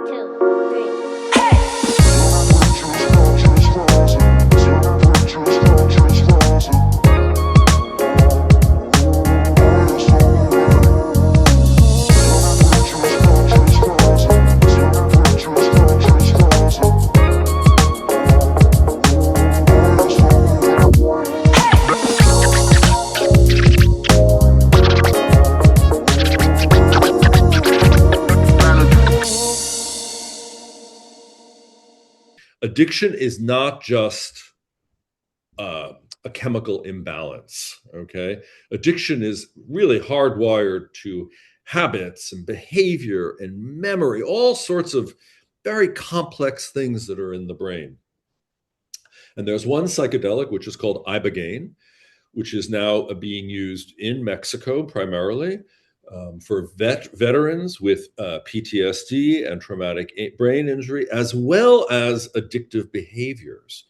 two, three. Addiction is not just a chemical imbalance, okay? Addiction is really hardwired to habits and behavior and memory, all sorts of very complex things that are in the brain. And there's one psychedelic, which is called Ibogaine, which is now being used in Mexico primarily for veterans with PTSD and traumatic brain injury, as well as addictive behaviors.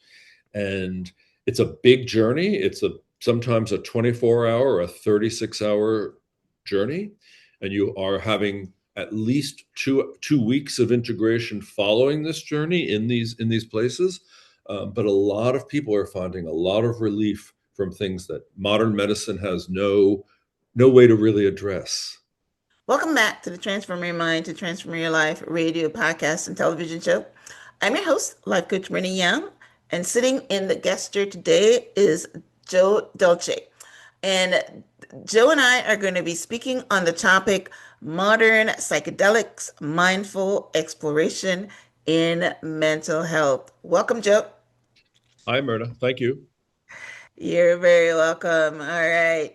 And it's a big journey. It's sometimes a 24-hour or a 36-hour journey, and you are having at least two weeks of integration following this journey in these places. But a lot of people are finding a lot of relief from things that modern medicine has no way to really address. Welcome back to the Transform Your Mind to Transform Your Life radio, podcast, and television show. I'm your host, Life Coach Renee Young, and sitting in the guest chair today is Joe Dolce. And Joe and I are going to be speaking on the topic Modern Psychedelics, Mindful Exploration in Mental Health. Welcome, Joe. Hi, Myrna. Thank you. You're very welcome. All right.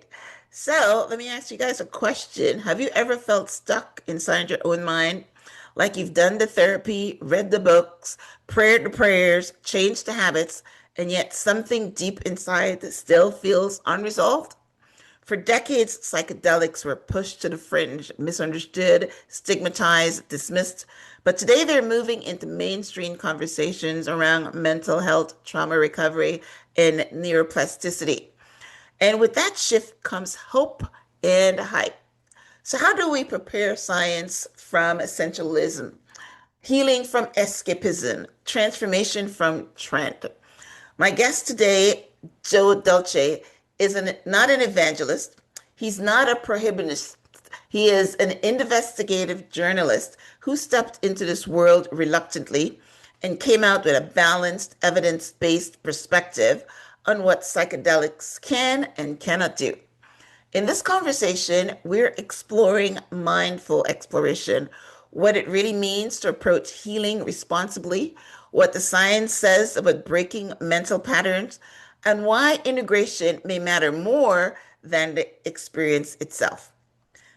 So let me ask you guys a question. Have you ever felt stuck inside your own mind? Like you've done the therapy, read the books, prayed the prayers, changed the habits, and yet something deep inside still feels unresolved? For decades, psychedelics were pushed to the fringe, misunderstood, stigmatized, dismissed. But today they're moving into mainstream conversations around mental health, trauma recovery, and neuroplasticity. And with that shift comes hope and hype. So how do we prepare science from essentialism, healing from escapism, transformation from trend? My guest today, Joe Dolce, is not an evangelist. He's not a prohibitionist. He is an investigative journalist who stepped into this world reluctantly and came out with a balanced, evidence-based perspective on what psychedelics can and cannot do. In this conversation, we're exploring mindful exploration, what it really means to approach healing responsibly, what the science says about breaking mental patterns, and why integration may matter more than the experience itself.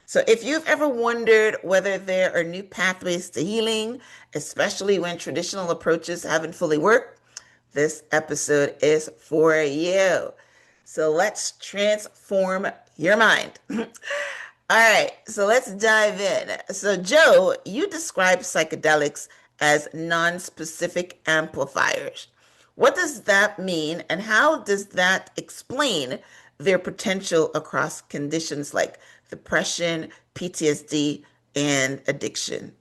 So if you've ever wondered whether there are new pathways to healing, especially when traditional approaches haven't fully worked, this episode is for you. So let's transform your mind. All right, so let's dive in. So Joe, you describe psychedelics as non-specific amplifiers. What does that mean, and how does that explain their potential across conditions like depression, PTSD, and addiction?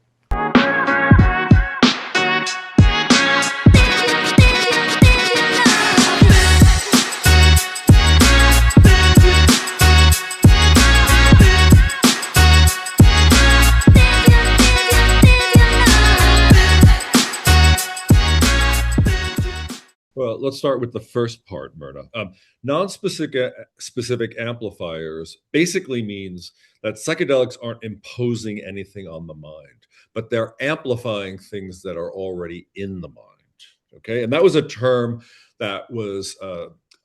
Well, let's start with the first part, Myrna. Non-specific amplifiers basically means that psychedelics aren't imposing anything on the mind, but they're amplifying things that are already in the mind. Okay, and that was a term that was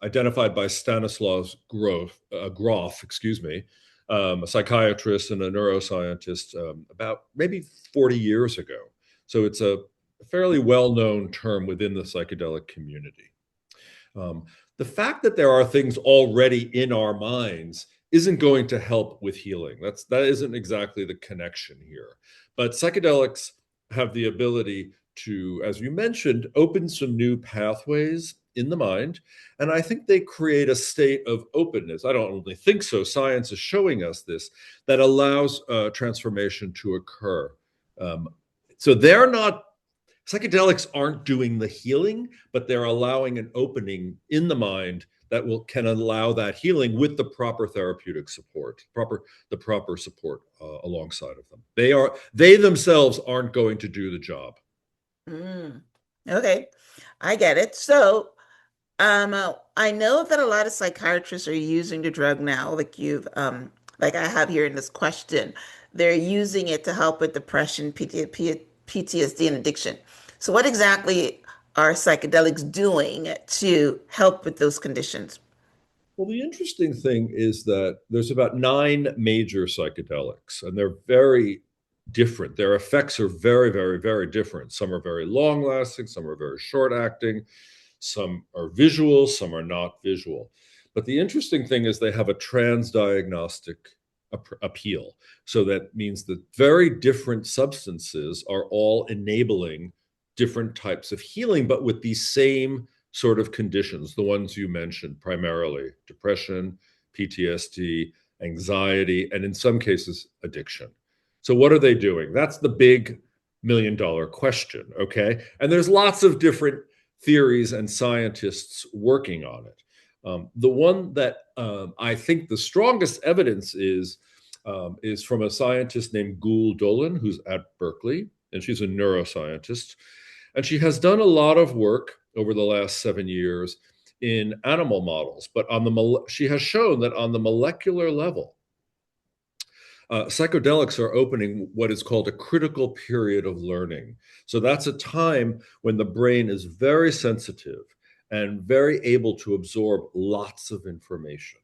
identified by Stanislav Grof, a psychiatrist and a neuroscientist about maybe 40 years ago. So it's a fairly well-known term within the psychedelic community. The fact that there are things already in our minds isn't going to help with healing. That isn't exactly the connection here. But psychedelics have the ability to, as you mentioned, open some new pathways in the mind. And I think they create a state of openness. I don't only think so, science is showing us this, that allows transformation to occur. So they're not, psychedelics aren't doing the healing, but they're allowing an opening in the mind that can allow that healing with the proper therapeutic support, the proper support alongside of them. They themselves aren't going to do the job. Okay, I get it. So, I know that a lot of psychiatrists are using the drug now, like I have here in this question. They're using it to help with depression, PTSD, and addiction. So, what exactly are psychedelics doing to help with those conditions? Well, the interesting thing is that there's about 9 major psychedelics, and they're very different. Their effects are very, very, very different. Some are very long lasting, some are very short acting, some are visual, some are not visual. But the interesting thing is they have a transdiagnostic appeal. So that means that very different substances are all enabling different types of healing, but with these same sort of conditions, the ones you mentioned, primarily depression, PTSD, anxiety, and in some cases, addiction. So, what are they doing? That's the big $1 million question, okay? And there's lots of different theories and scientists working on it. The one that I think the strongest evidence is from a scientist named Gul Dolan, who's at Berkeley, and she's a neuroscientist. And she has done a lot of work over the last 7 years in animal models, but she has shown that on the molecular level, psychedelics are opening what is called a critical period of learning. So that's a time when the brain is very sensitive and very able to absorb lots of information.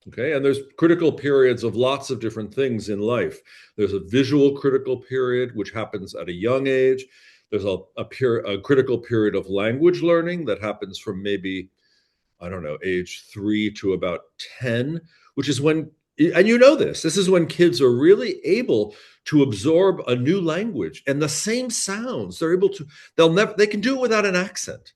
Okay, and there's critical periods of lots of different things in life. There's a visual critical period, which happens at a young age. There's a critical period of language learning that happens from maybe, I don't know, age 3 to about 10, which is when, and you know this is when kids are really able to absorb a new language and the same sounds. They can do it without an accent.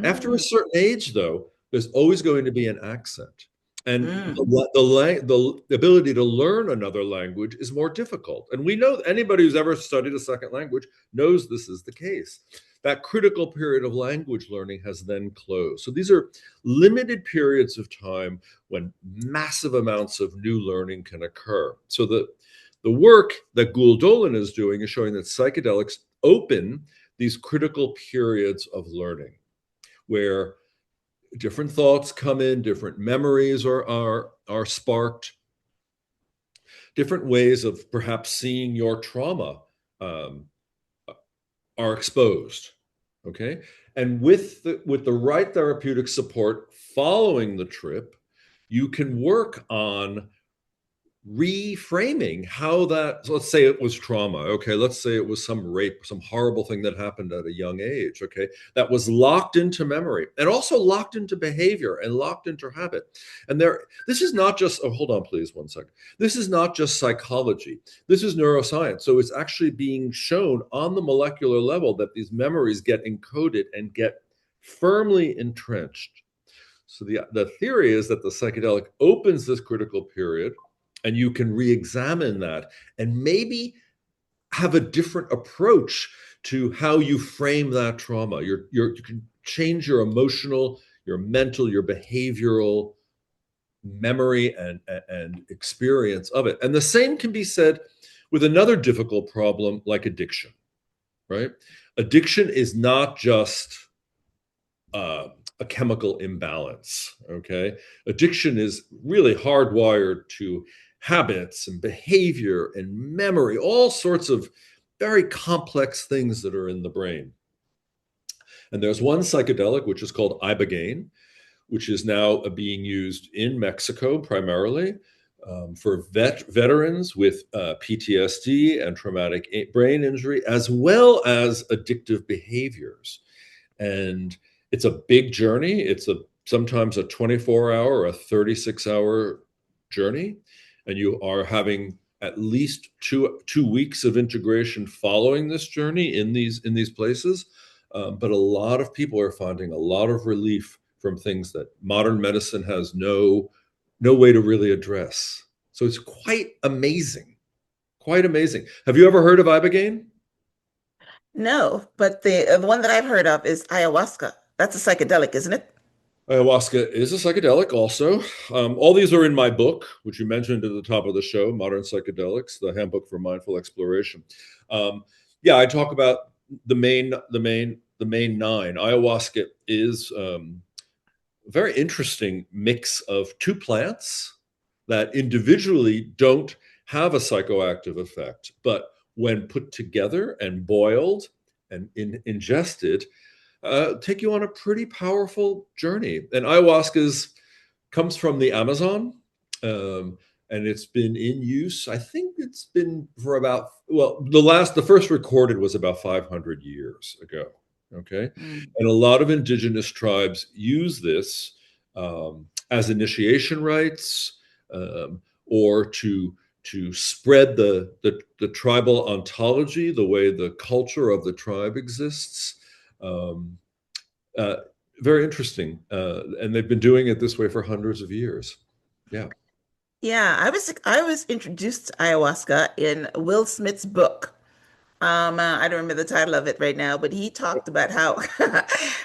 After a certain age, though, there's always going to be an accent. And the ability to learn another language is more difficult. And we know anybody who's ever studied a second language knows this is the case. That critical period of language learning has then closed. So these are limited periods of time when massive amounts of new learning can occur. So the work that Gul Dolan is doing is showing that psychedelics open these critical periods of learning where different thoughts come in, different memories are sparked, different ways of perhaps seeing your trauma are exposed. Okay, and with the right therapeutic support following the trip, you can work on reframing how that, so let's say it was trauma. Okay, let's say it was some rape, some horrible thing that happened at a young age. Okay, that was locked into memory and also locked into behavior and locked into habit. And this is not just, oh, hold on, please, 1 second. This is not just psychology. This is neuroscience. So it's actually being shown on the molecular level that these memories get encoded and get firmly entrenched. So the theory is that the psychedelic opens this critical period, and you can re-examine that and maybe have a different approach to how you frame that trauma. You can change your emotional, your mental, your behavioral memory and experience of it. And the same can be said with another difficult problem like addiction, right? Addiction is not just a chemical imbalance, okay? Addiction is really hardwired to habits and behavior and memory, all sorts of very complex things that are in the brain. And there's one psychedelic, which is called Ibogaine, which is now being used in Mexico primarily for veterans with PTSD and traumatic brain injury, as well as addictive behaviors. And it's a big journey. It's sometimes a 24-hour or a 36-hour journey. And you are having at least two weeks of integration following this journey in these places. But a lot of people are finding a lot of relief from things that modern medicine has no way to really address. So it's quite amazing. Quite amazing. Have you ever heard of Ibogaine? No, but the one that I've heard of is ayahuasca. That's a psychedelic, isn't it? Ayahuasca is a psychedelic also. All these are in my book, which you mentioned at the top of the show, Modern Psychedelics, the Handbook for Mindful Exploration. Um, yeah, I talk about the main nine. Ayahuasca is a very interesting mix of two plants that individually don't have a psychoactive effect, but when put together and boiled and ingested, take you on a pretty powerful journey. And ayahuasca comes from the Amazon, and it's been in use. I think it's been for about, well, the first recorded was about 500 years ago. Okay, Mm. and a lot of indigenous tribes use this as initiation rites, or to spread the tribal ontology, the way the culture of the tribe exists. Um, uh, Very interesting. And they've been doing it this way for hundreds of years. Yeah. Yeah, I was introduced to ayahuasca in Will Smith's book. I don't remember the title of it right now, but he talked about how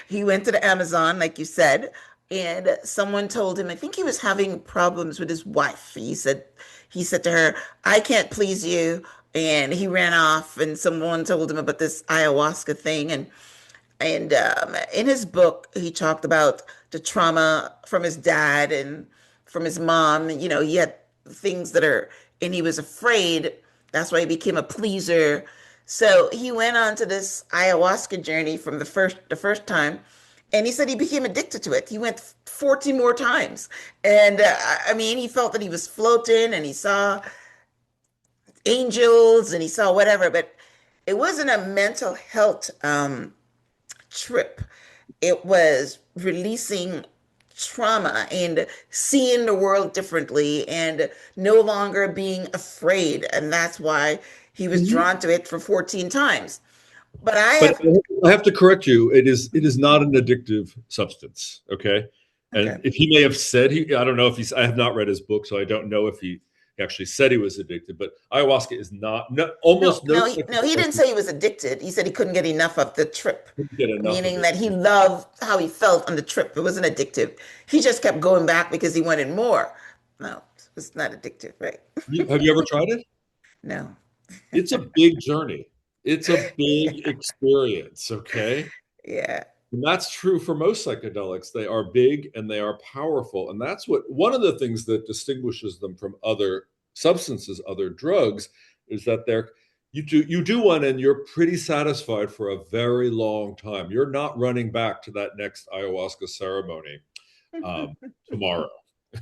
he went to the Amazon, like you said, and someone told him, I think he was having problems with his wife. He said to her, "I can't please you," and he ran off. And someone told him about this ayahuasca thing, and in his book, he talked about the trauma from his dad and from his mom. You know, he had things that are, and he was afraid. That's why he became a pleaser. So he went on to this ayahuasca journey from the first time, and he said he became addicted to it. He went 14 more times, and I mean, he felt that he was floating, and he saw angels, and he saw whatever, but it wasn't a mental health trip. It was releasing trauma and seeing the world differently and no longer being afraid. And that's why he was Mhm. drawn to it for 14 times. But I But have, I have to correct you. It is not an addictive substance. Okay. okay. And if he may have said I don't know if I have not read his book, so I don't know if he actually said he was addicted. But ayahuasca is not, no, No, almost no no, no, he psychedelic didn't say he was addicted. He said he couldn't get enough of the trip, can get enough of meaning it. that he loved how he felt on the trip. It wasn't addictive. He just kept going back because he wanted more. No, it's not addictive, right? Have you ever tried it? No. It's a big journey. It's a big experience. Okay. Yeah. And that's true for most psychedelics. They are big and they are powerful. And that's what one of the things that distinguishes them from other substances, other drugs, is that you do one and you're pretty satisfied for a very long time. You're not running back to that next ayahuasca ceremony um, tomorrow.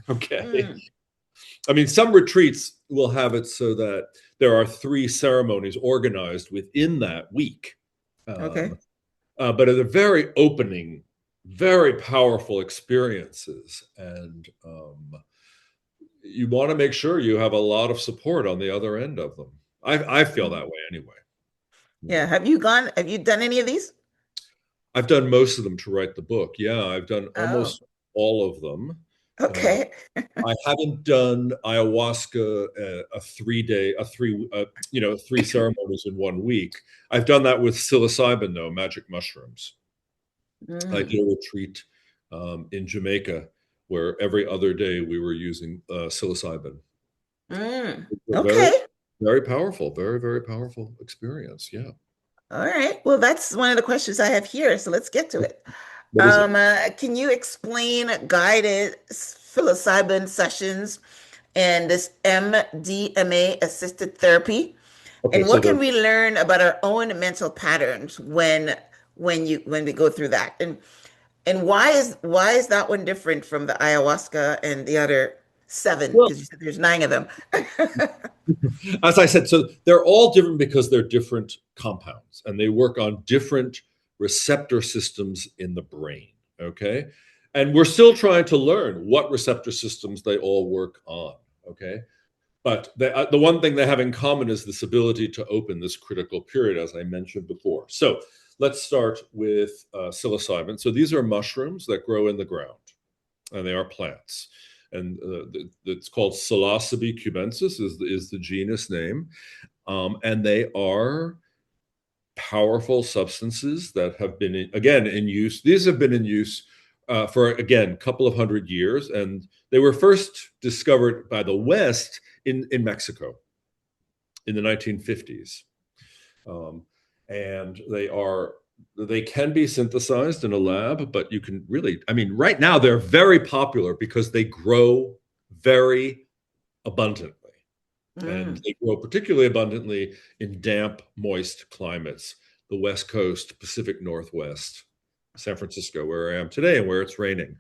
Okay. Mm, I mean, some retreats will have it so that there are 3 ceremonies organized within that week. okay. Um, but they're very opening, very powerful experiences. And you want to make sure you have a lot of support on the other end of them. I feel Mm. that way anyway. Yeah. Yeah. Have you done any of these? I've done most of them to write the book. Yeah, I've done Oh, almost all of them. Uh, okay. I haven't done ayahuasca a 3 day, 3 ceremonies in one week. I've done that with psilocybin, though, magic mushrooms. I Mm, did a retreat in Jamaica where every other day we were using psilocybin. mm. It's a very, Okay. very powerful, very, very powerful experience. Yeah. All right. Well, that's one of the questions I have here. So let's get to it. What is it? Can you explain guided psilocybin sessions and this MDMA assisted therapy? Okay. And So what the can we learn about our own mental patterns when we go through that? And why is that one different from the ayahuasca and the other seven? well, Because you said there's nine of them. as I said, so they're all different because they're different compounds and they work on different receptor systems in the brain. Okay. And we're still trying to learn what receptor systems they all work on. Okay. But the one thing they have in common is this ability to open this critical period, as I mentioned before. So let's start with psilocybin. So these are mushrooms that grow in the ground, and they are plants. And it's called Psilocybe cubensis is the genus name, and they are powerful substances that have been, in use. These have been in use for, again, a couple of hundred years. And they were first discovered by the West in Mexico in the 1950s. And they can be synthesized in a lab, but you can really, I mean, right now they're very popular because they grow very abundantly. And they grow particularly abundantly in damp, moist climates, the West Coast, Pacific Northwest, San Francisco, where I am today and where it's raining.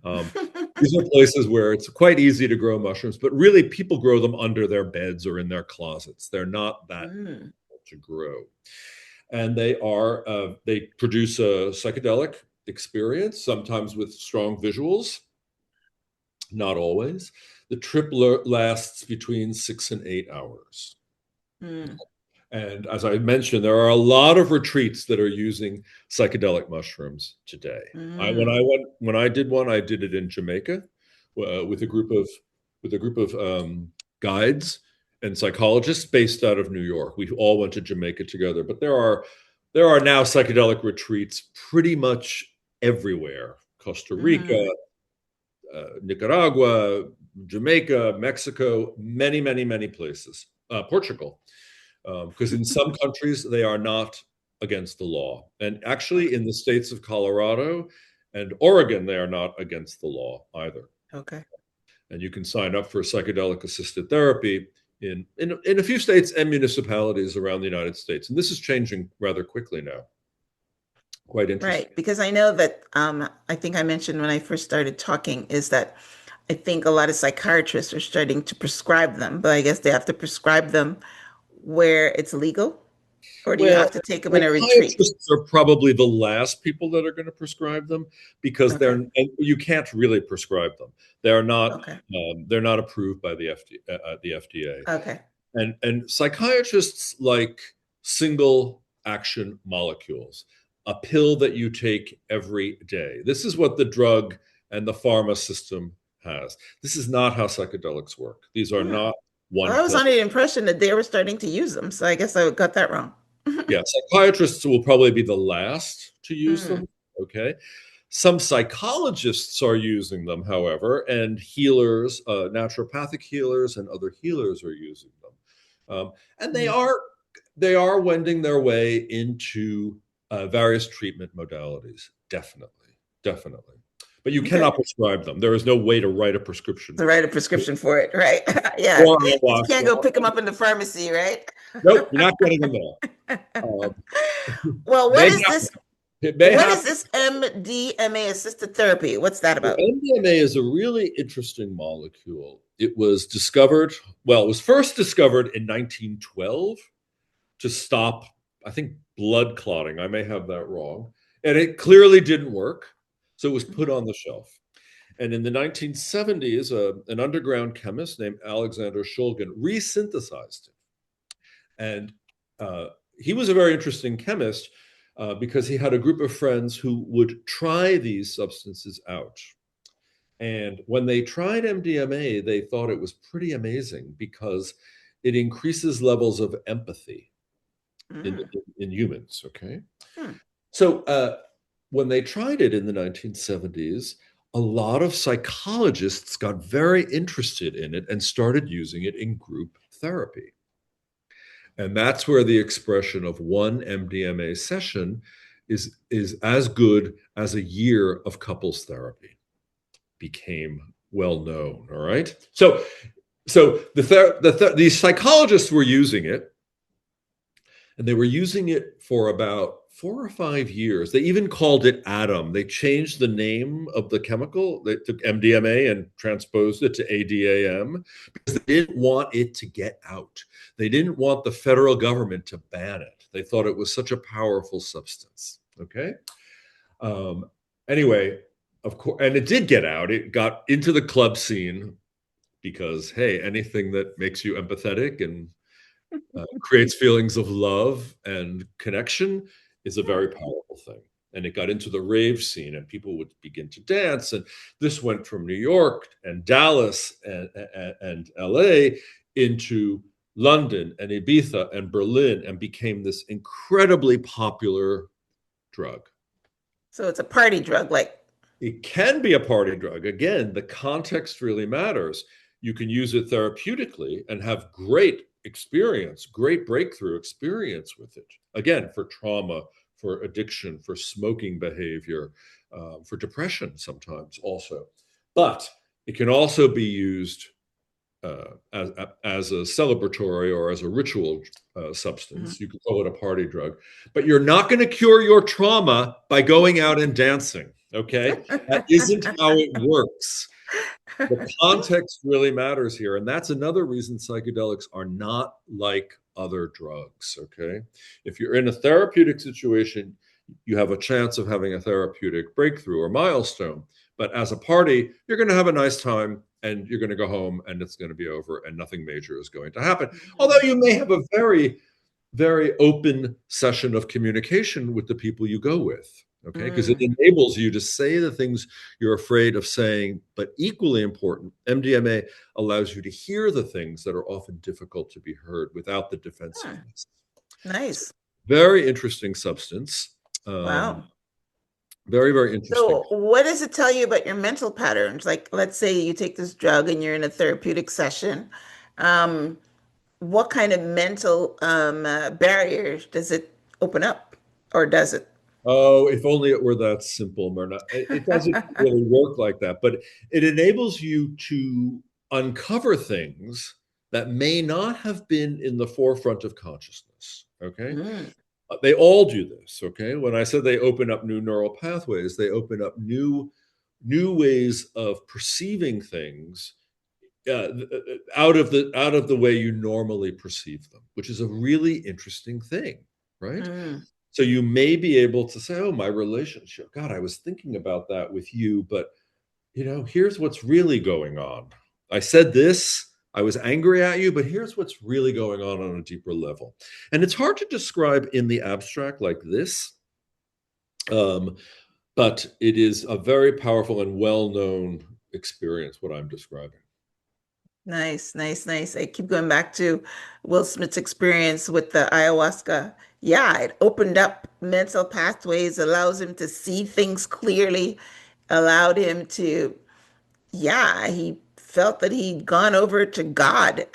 These are places where it's quite easy to grow mushrooms, but really people grow them under their beds or in their closets. They're not that difficult to grow. And they produce a psychedelic experience, sometimes with strong visuals, not always. The trip lasts between 6 and 8 hours. And as I mentioned, there are a lot of retreats that are using psychedelic mushrooms today. When I did one, I did it in Jamaica with a group of guides and psychologists based out of New York. We all went to Jamaica together, but there are now psychedelic retreats pretty much everywhere. Costa Rica, Nicaragua, Jamaica, Mexico, many, many, many places. Portugal, because in some countries they are not against the law. And actually in the states of Colorado and Oregon, they are not against the law either. Okay. And you can sign up for psychedelic assisted therapy in a few states and municipalities around the United States. And this is changing rather quickly now. Quite interesting. Right, because I know that I think I mentioned when I first started talking is that I think a lot of psychiatrists are starting to prescribe them, but I guess they have to prescribe them where it's legal, or do you have to take them in a retreat? Psychiatrists are probably the last people that are going to prescribe them because and you can't really prescribe them. They're not approved by the FDA. Okay. And psychiatrists like single action molecules, a pill that you take every day. This is what the drug and the pharma system has. This is not how psychedelics work. These are not one. Well, I was under the impression that they were starting to use them, so I guess I got that wrong. Yeah, psychiatrists will probably be the last to use them. Okay. Some psychologists are using them, however, and healers, naturopathic healers and other healers are using them. And they are wending their way into various treatment modalities. Definitely. But you cannot prescribe them. There is no way to write a prescription. To write a prescription for it, right? Yeah. You can't go pick them up in the pharmacy, right? Nope, you're not getting them there. Well, what is this? What is this MDMA assisted therapy? What's that about? MDMA is a really interesting molecule. It was first discovered in 1912 to stop, I think, blood clotting. I may have that wrong. And it clearly didn't work. So it was put on the shelf. And in the 1970s, an underground chemist named Alexander Shulgin resynthesized it. And he was a very interesting chemist because he had a group of friends who would try these substances out. And when they tried MDMA, they thought it was pretty amazing because it increases levels of empathy in humans, okay? So when they tried it in the 1970s, a lot of psychologists got very interested in it and started using it in group therapy. And that's where the expression of one MDMA session is as good as a year of couples therapy became well known. All right. So these psychologists were using it, and they were using it for about 4 or 5 years. They even called it Atom. They changed the name of the chemical. They took MDMA and transposed it to ADAM because they didn't want it to get out. They didn't want the federal government to ban it. They thought it was such a powerful substance. Okay. Anyway, of course, and it did get out. It got into the club scene because, hey, anything that makes you empathetic and creates feelings of love and connection is a very powerful thing. And it got into the rave scene and people would begin to dance. And this went from New York and Dallas and LA into London and Ibiza and Berlin and became this incredibly popular drug. So it's a party drug, like. It can be a party drug. Again, the context really matters. You can use it therapeutically and have great experience, great breakthrough experience with it. Again, for trauma, for addiction, for smoking behavior, for depression sometimes also. But it can also be used as a celebratory or as a ritual substance. Mhm. You could call it a party drug, but you're not going to cure your trauma by going out and dancing. Okay, that isn't how it works. The context really matters here, and that's another reason psychedelics are not like other drugs. Okay, if you're in a therapeutic situation, you have a chance of having a therapeutic breakthrough or milestone. But as a party, you're going to have a nice time and you're going to go home and it's going to be over and nothing major is going to happen. Although you may have a very, very open session of communication with the people you go with. Okay, because it Mm. enables you to say the things you're afraid of saying, but equally important, MDMA allows you to hear the things that are often difficult to be heard without the Huh. defensiveness. So, Nice. very interesting substance. Um, Wow. very, very interesting. So, what does it tell you about your mental patterns? Like, let's say you take this drug and you're in a therapeutic session. Um, what kind of mental barriers does it open up, or does it? Oh, if only it were that simple, Myrna. It doesn't really work like that, but it enables you to uncover things that may not have been in the forefront of consciousness. Okay. Mm, They all do this. Okay. When I said they open up new neural pathways, they open up new ways of perceiving things out of the way you normally perceive them, which is a really interesting thing, right? mm. So you may be able to say, "Oh, my relationship. God, I was thinking about that with you, but here's what's really going on. I said this, I was angry at you, but here's what's really going on a deeper level." And it's hard to describe in the abstract like this, um, but it is a very powerful and well-known experience, what I'm describing. Nice, nice, nice. I keep going back to Will Smith's experience with the ayahuasca. Yeah, it opened up mental pathways, allows him to see things clearly, allowed him to, yeah, he felt that he'd gone over to God.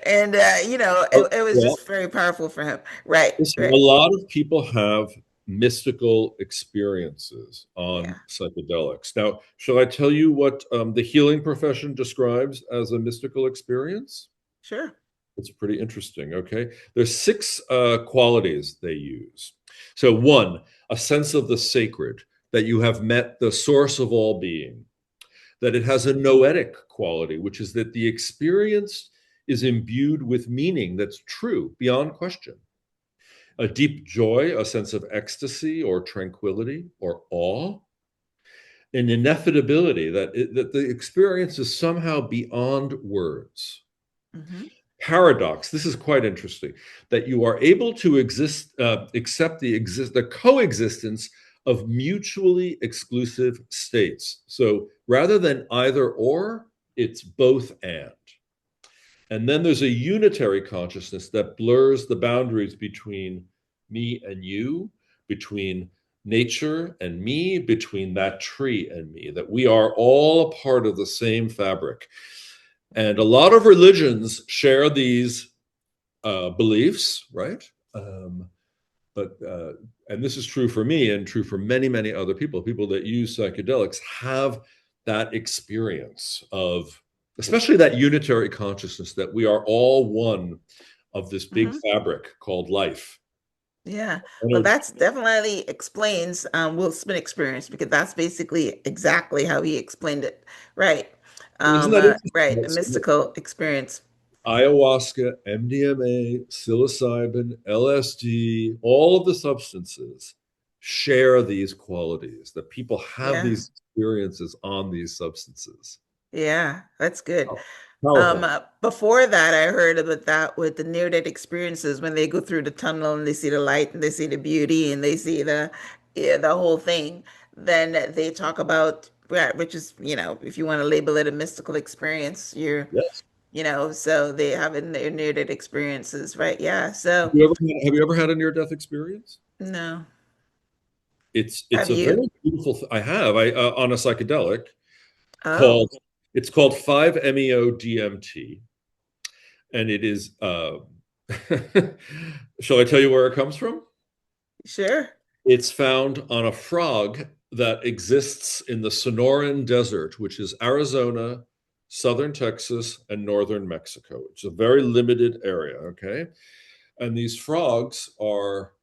And, Oh, it was well, just very powerful for him. Right, listen, a right. lot of people have mystical experiences on Yeah, psychedelics. Now, shall I tell you what the healing profession describes as a mystical experience? sure. It's pretty interesting. Okay. There's six qualities they use. So, one, a sense of the sacred, that you have met the source of all being, that it has a noetic quality, which is that the experience is imbued with meaning that's true beyond question, a deep joy, a sense of ecstasy or tranquility or awe, an ineffability that the experience is somehow beyond words. Hmm. Paradox. This is quite interesting that you are able to accept the coexistence of mutually exclusive states. So rather than either or, it's both and. And then there's a unitary consciousness that blurs the boundaries between me and you, between nature and me, between that tree and me, that we are all a part of the same fabric. And a lot of religions share these beliefs, right? But and this is true for me and true for many, many other people. People that use psychedelics have that experience of, especially that unitary consciousness that we are all one of this big Hmm. fabric called life. Yeah, well, Energy. that's definitely explains Will Smith experience because that's basically exactly how he explained it. Right. Isn't that Right, a interesting? mystical experience. Ayahuasca, MDMA, psilocybin, LSD, all of the substances share these qualities, that people have Yeah, these experiences on these substances. yeah, that's good. Powerful. Before that, I heard about that with the near-death experiences when they go through the tunnel and they see the light and they see the beauty and they see the whole thing. Then they talk about, yeah, which is, if you want to label it a mystical experience, you're Yes. so they have their near-death experiences, right? Yeah. So Have you ever had a near-death experience? no. It's Have a you? very beautiful. I have I on a psychedelic Oh, called it's called 5-MeO DMT, and it is. Shall I tell you where it comes from? sure. It's found on a frog that exists in the Sonoran Desert, which is Arizona, southern Texas, and northern Mexico. It's a very limited area, okay? And these frogs are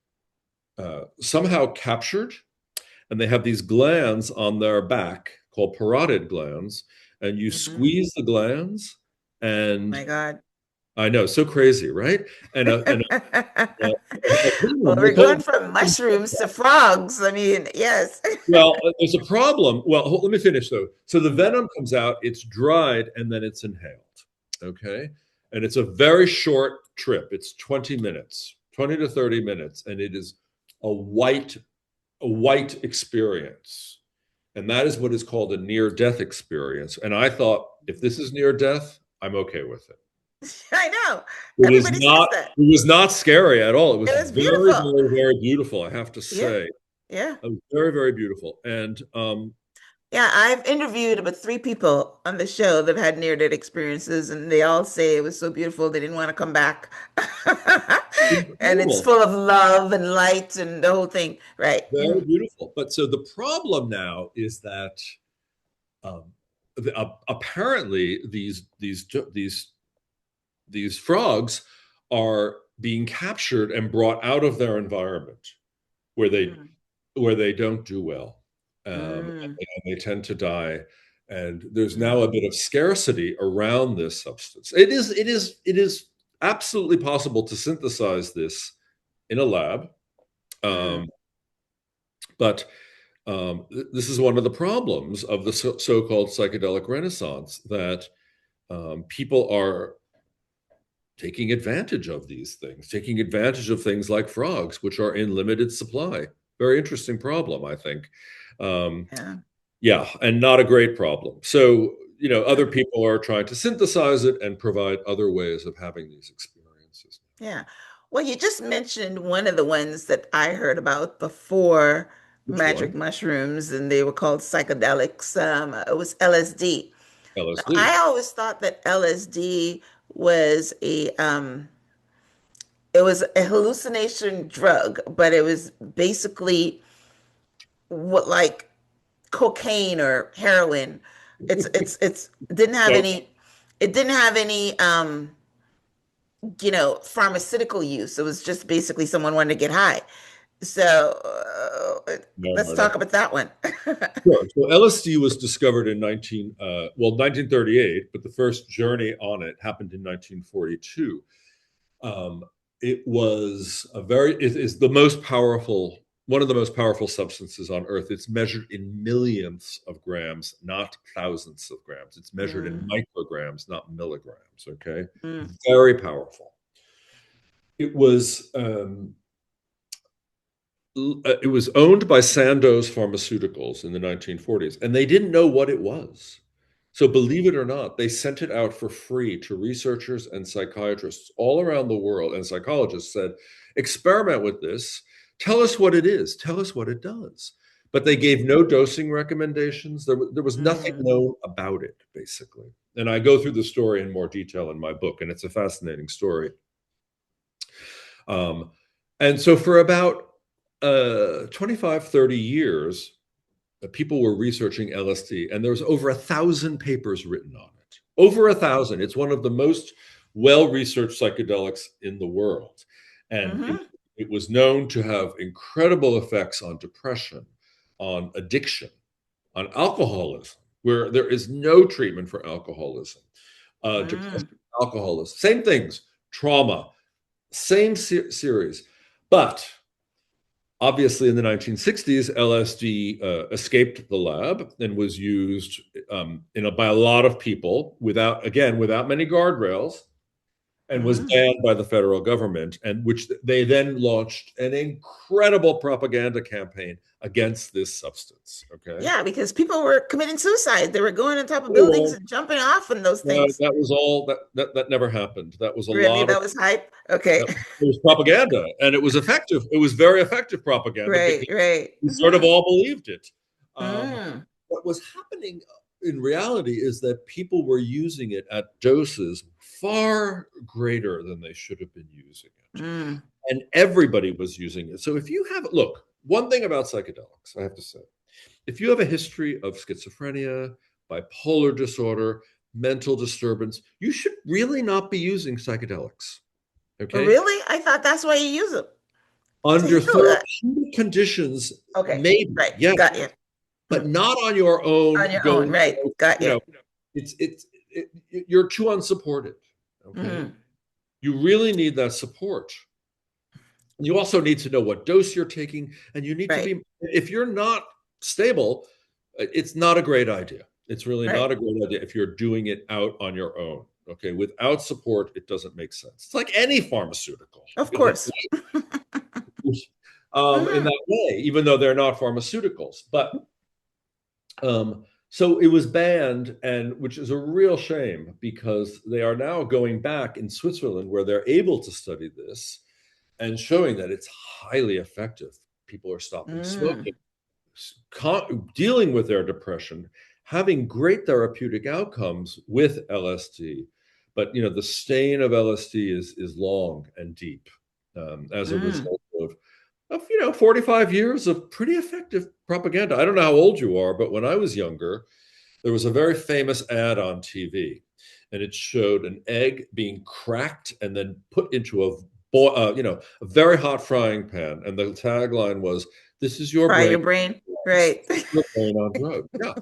somehow captured, and they have these glands on their back called parotid glands, and you Hmm. squeeze the glands, and My God. I know, so crazy, right? And a Well, venom, we're the going whole from mushrooms to frogs. I mean, yes. well, there's a problem. Well, let me finish though. So the venom comes out, it's dried, and then it's inhaled. Okay. And it's a very short trip. It's 20 minutes, 20 to 30 minutes, and it is a white, a white experience. And that is what is called a near-death experience. And I thought, if this is near death, I'm okay with it. I know. It is Everybody says not, that. it was not scary at all. It was It was very, beautiful. very, very beautiful, I have to Yeah. say. Yeah. It was very, very beautiful. And Yeah, I've interviewed about three people on the show that had near-death experiences, and they all say it was so beautiful they didn't want to come back. And it's incredible. full of love and light and the whole thing, right? Very Mhm. beautiful. But so the problem now is that um, apparently these frogs are being captured and brought out of their environment where they Mm. where they don't do well, Mm. and they tend to die. And there's now Mm. a bit of scarcity around this substance. It is absolutely possible to synthesize this in a lab, Mm. um, but this is one of the problems of the so-called psychedelic renaissance, that people are taking advantage of these things, taking advantage of things like frogs, which are in limited supply. Very interesting problem, I think. Um, Yeah. yeah, and not a great problem. So, other No. people are trying to synthesize it and provide other ways of having these experiences. Yeah. Well, you just mentioned one of the ones that I heard about before Which magic one? mushrooms, and they were called psychedelics. It was LSD. Now, LSD. I always thought that LSD was it was a hallucination drug, but it was basically what like cocaine or heroin. It's So, it didn't have any pharmaceutical use. It was just basically someone wanted to get high. So no, let's no, no. talk about that one. Sure. So LSD was discovered in 1938, but the first journey on it happened in 1942. Um, it was it is the most powerful, one of the most powerful substances on earth. It's measured in millions of grams, not thousands of grams. It's measured in Mm, micrograms, not milligrams. Okay. mm, Very powerful. It was, it was owned by Sandoz Pharmaceuticals in the 1940s, and they didn't know what it was. So, believe it or not, they sent it out for free to researchers and psychiatrists all around the world. And psychologists said, experiment with this. Tell us what it is. Tell us what it does. But they gave no dosing recommendations. There was nothing mm, known about it, basically. And I go through the story in more detail in my book, and it's a fascinating story. Um, and so, for about 25, 30 years, people were researching LSD, and there was over 1,000 papers written on it. Over 1,000. It's one of the most well-researched psychedelics in the world, and mm-hmm, it was known to have incredible effects on depression, on addiction, on alcoholism, where there is no treatment for alcoholism, mm, depression, alcoholism, same things, trauma, same series, but obviously, in the 1960s, LSD escaped the lab and was used by a lot of people without many guardrails. and was Mm. banned by the federal government, and which they then launched an incredible propaganda campaign against this substance. Okay. Yeah, because people were committing suicide. They were going on top of buildings Well, and jumping off and those no, things. that was all that never happened. That was a Really, lot of that was hype. Okay. that it was propaganda, and it was effective. It was very effective propaganda Right, because right. we sort of Mhm. all believed it. Mm. What was happening in reality is that people were using it at doses far greater than they should have been using it. Mm. And everybody was using it. So if you have, look, one thing about psychedelics, I have to say, if you have a history of schizophrenia, bipolar disorder, mental disturbance, you should really not be using psychedelics. Oh, Okay. really? I thought that's why you use them to Under heal that. therapeutic conditions, Okay, maybe, right. yes, Got you. but not on your On own your own, going, right. Got you you. know, you're too unsupported. Okay. Mm. You really need that support. You also need to know what dose you're taking, and you need to Right, be, if you're not stable, it's not a great idea. It's really right. not a great idea if you're doing it out on your own. Okay. Without support, it doesn't make sense. It's like any pharmaceutical. Of course. In Mhm. that way, even though they're not pharmaceuticals. But so it was banned, and which is a real shame because they are now going back in Switzerland where they're able to study this and showing that it's highly effective. People are stopping Mm. smoking, dealing with their depression, having great therapeutic outcomes with LSD. But the stain of LSD is long and deep as a Mm. result of 45 years of pretty effective propaganda. I don't know how old you are, but when I was younger, there was a very famous ad on TV, and it showed an egg being cracked and then put into a very hot frying pan, and the tagline was, "This is your Fry brain. your brain. This Right. is your brain on drugs." Yeah,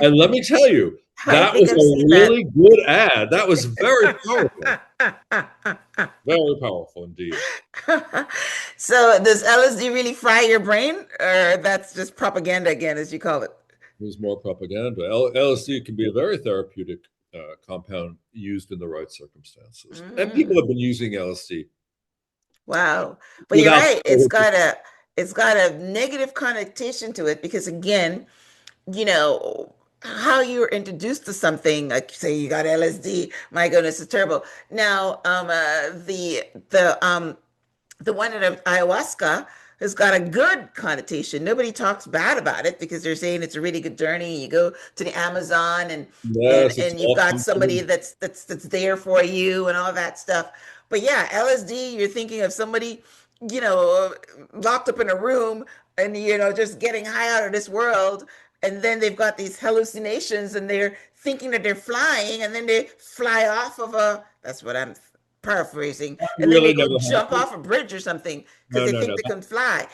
and let me tell you, I that think was I've seen a that. really good ad. That was very powerful indeed. So does LSD really fry your brain, or that's just propaganda again, as you call it? There's more propaganda. LSD can be a very therapeutic compound used in the right circumstances, and people Mm. have been using LSD Wow. But you're without. right. It's got a negative connotation to it because again, you know, how you were introduced to something, like say you got LSD, my goodness, it's terrible. Now, the one in ayahuasca has got a good connotation. Nobody talks bad about it because they're saying it's a really good journey. You go to the Amazon and and Yes, it's and you've all got somebody comforting. that's there for you and all that stuff. But yeah, LSD, you're thinking of somebody, locked up in a room and just getting high out of this world. And then they've got these hallucinations and they're thinking that they're flying and then they fly off of that's what I'm paraphrasing, That and then they really go never jump happened. off a bridge or something because No, they no, think no, they can fly.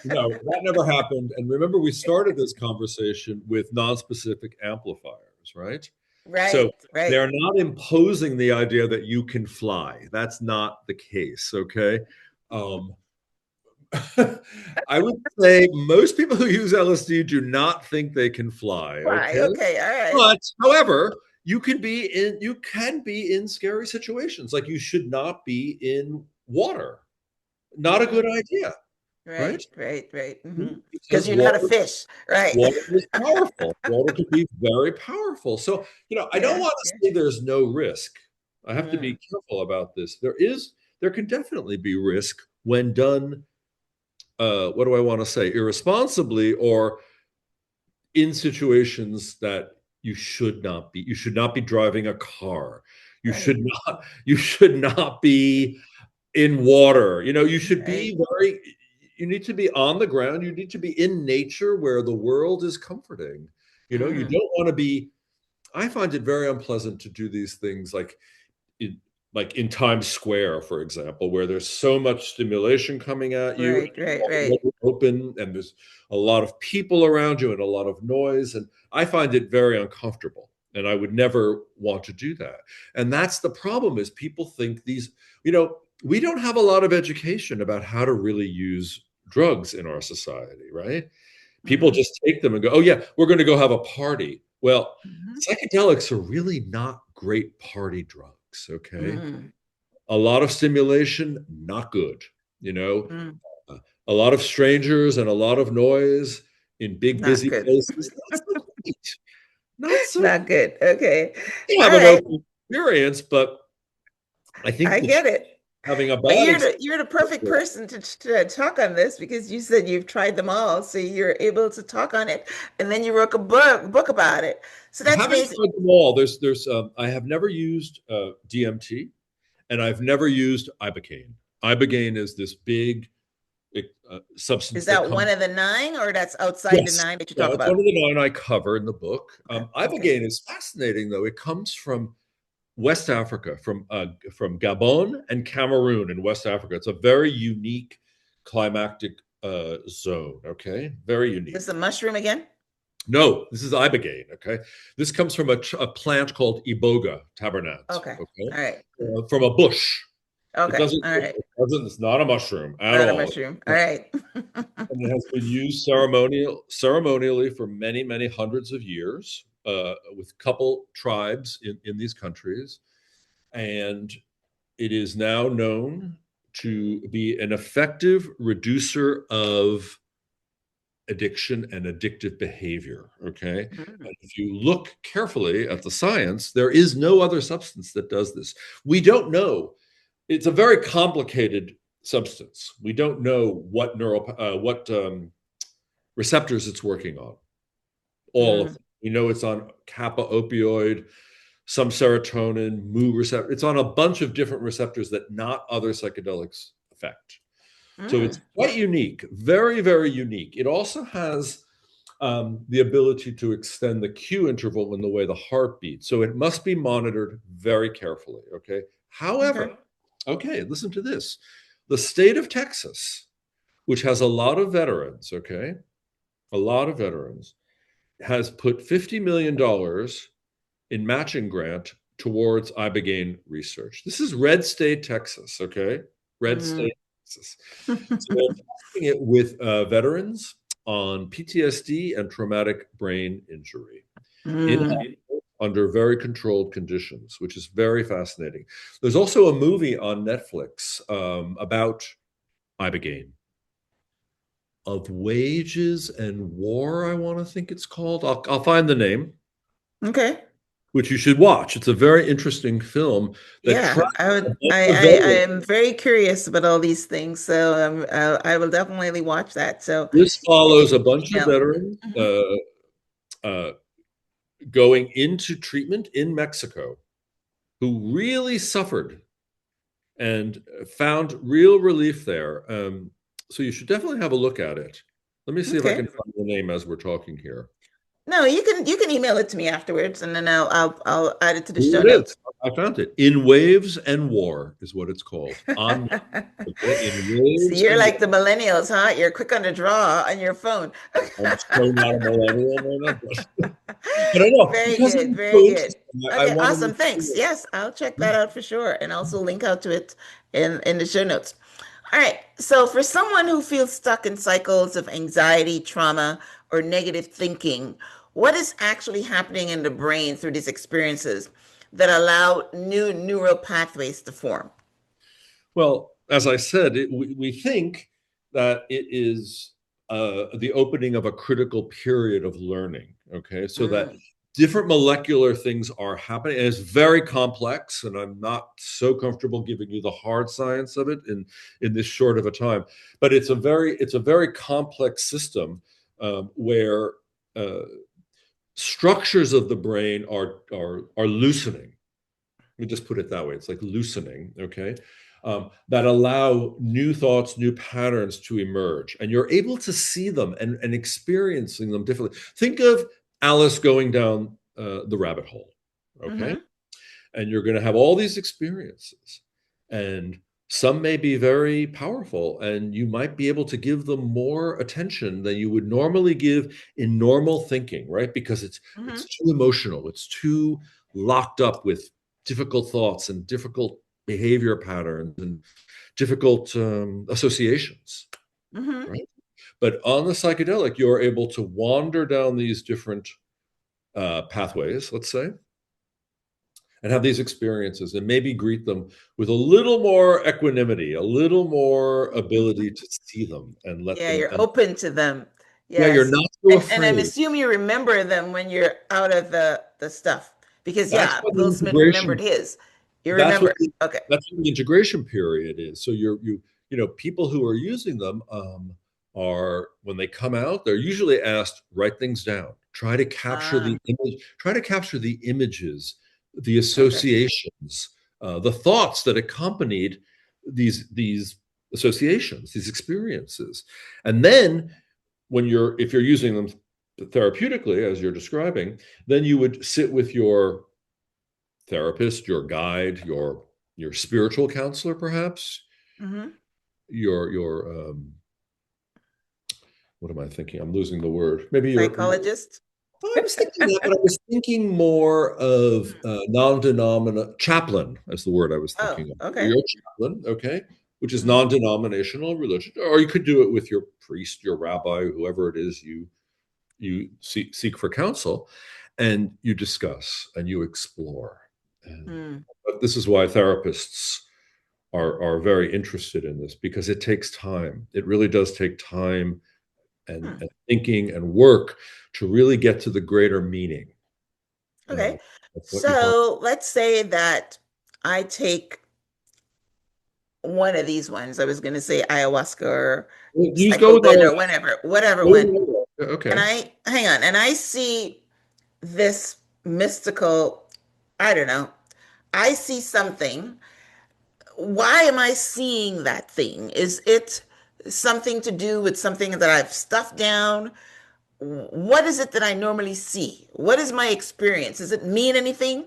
that never happened. And remember, we started this conversation with non-specific amplifiers, right? So Right, right. they're not imposing the idea that you can fly. That's not the case. Okay. Um, I would say most people who use LSD do not think they can fly. Fly. Okay. Okay, all right. But however, you can be in scary situations. Like you should not be in water. Not a good Mm, idea, right? right, right, right. Because Because you're not a fish, right? water is powerful. Water can be very powerful. So, I don't Yeah, want to yeah. say there's no risk. I have to be Mm, careful about this. There can definitely be risk when done, what do I want to say, irresponsibly or in situations that you should not be driving a car. You should right, not you should not be in water. You should right. be very you need to be on the ground. You need to be in nature where the world is comforting. You Mm, don't want to be I find it very unpleasant to do these things in in Times Square, for example, where there's so much stimulation coming at you, and right, right, right. you're open, and there's a lot of people around you and a lot of noise, and I find it very uncomfortable. And I would never want to do that. And that's the problem is people think we don't have a lot of education about how to really use drugs in our society, right? People Mm-hmm, just take them and go, "Oh yeah, we're going to go have a party." Well, mm-hmm, psychedelics are really not great party drugs, okay? mm. A lot of stimulation, not good. You know, Mm, a lot of strangers and a lot of noise in big, not busy good. places, not so great. Not so. Not good. Okay. You All have an right. open experience, but I think I that get it. having a But bad experience. you're the perfect person to talk on this because you said you've tried them all, so you're able to talk on it, and then you wrote a book about it. So I that's haven't amazing. tried them all. I have never used DMT, and I've never used Ibogaine. Ibogaine is this big Is substance that that comes. one of the nine, or that's outside the Yes, nine that you yeah, talk it's one about? of the nine I cover in the book. Okay. Okay. Ibogaine is fascinating, though. It comes from West Africa, from Gabon and Cameroon in West Africa. It's a very unique climactic zone. Okay, very Is this unique. a mushroom again? No, this is Ibogaine. Okay, this comes from a plant called Iboga tabernat. Okay. Okay, All right. from a bush. It Okay. doesn't. All right. It doesn't. It's not a mushroom at Not a all. mushroom. All right. And it has been used ceremonially for many, many hundreds of years with couple tribes in these countries. And it is now known to be an effective reducer of addiction and addictive behavior. Okay. Mm, And if you look carefully at the science, there is no other substance that does this. We don't know. It's a very complicated substance. We don't know what receptors it's working on. All of mm. them. We know it's on kappa opioid, some serotonin, mu receptor. It's on a bunch of different receptors that not other psychedelics affect. So it's Mm. quite unique, very, very unique. It also has the ability to extend the Q interval in the way the heart beats. So it must be monitored very carefully. Okay. Okay. However, okay, listen to this. The state of Texas, which has a lot of veterans, okay, a lot of veterans, has put $50 million in matching grant towards Ibogaine research. This is red state Texas, okay? Red Mm. state Texas. So they're testing it with veterans on PTSD and traumatic brain injury in Mm. under very controlled conditions, which is very fascinating. There's also a movie on Netflix about Ibogaine, Of Wages and War, I want to think it's called. I'll find the name, Okay. which you should watch. It's a very interesting film that Yeah, tracks I a would. bunch I, of I I veterans. am very curious about all these things, so I will definitely watch that. So This if you follows a can bunch of email. veterans Mhm. uh, going into treatment in Mexico who really suffered and found real relief there. So you should definitely have a look at it. Let me see if I Okay. can find the name as we're talking here. No, you can email it to me afterwards, and then I'll add it to the Here show it is. notes. I found it. In Waves and War is what it's called. On okay, In So Waves you're and War. like the millennials, huh? You're quick on the draw on your phone. I'm so not a millennial, man. But I know Very because good, it's very so good. interesting. I Okay, want to awesome. make Thanks. sure. Yes, I'll check that out for sure, and also link out to it in the show notes. All right. So for someone who feels stuck in cycles of anxiety, trauma, or negative thinking, what is actually happening in the brain through these experiences that allow new neural pathways to form? Well, as I said, we think that it is the opening of a critical period of learning. Okay, so that Mm, different molecular things are happening, and it's very complex. And I'm not so comfortable giving you the hard science of it in this short of a time. But it's a very complex system where uh, structures of the brain are loosening. Let me just put it that way. It's like loosening, okay? That allow new thoughts, new patterns to emerge. And you're able to see them and experiencing them differently. Think of Alice going down the rabbit hole, okay? hmm And you're going to have all these experiences. And some may be very powerful, and you might be able to give them more attention than you would normally give in normal thinking, right? Because it's hmm too emotional, it's too locked up with difficult thoughts and difficult behavior patterns and difficult associations, hmm right? But on the psychedelic, you're able to wander down these different pathways, let's say, and have these experiences and maybe greet them with a little more equanimity, a little more ability to see them and let Yeah, them, you're and open to them. yeah, you're Yes. not so And I'm afraid. assuming you remember them when you're out of the stuff. Because That's yeah, what the Will Smith remembered integration his. You that's what remember. the, Okay. that's what the integration period is. So people who are using them are, when they come out, they're usually asked, write things down, Ah, try to capture the images, the okay. associations, the thoughts that accompanied these associations, these experiences. And then if you're using them therapeutically, as you're describing, then you would sit with your therapist, your guide, your spiritual counselor, perhaps Hmm. your what am I thinking? I'm losing the word. Maybe Psychologist. I was thinking that, but I was thinking more of non-denominational chaplain as the word I was Oh, thinking of. okay. Your chaplain, okay, which is Hmm. non-denominational religion, or you could do it with your priest, your rabbi, whoever it is you seek for counsel, and you discuss and you explore. And Hmm. but this is why therapists are very interested in this, because it takes time. It really does take time Hmm. and thinking and work to really get to the greater meaning uh, Okay. of what you find. So let's say that I take one of these ones. I was going to say ayahuasca or You go with psychobilin all. or whatever Go with one. all that. And Okay. I hang on, and I see this mystical, I don't know, I see something. Why am I seeing that thing? Is it something to do with something that I've stuffed down? What is it that I normally see? What is my experience? Does it mean anything?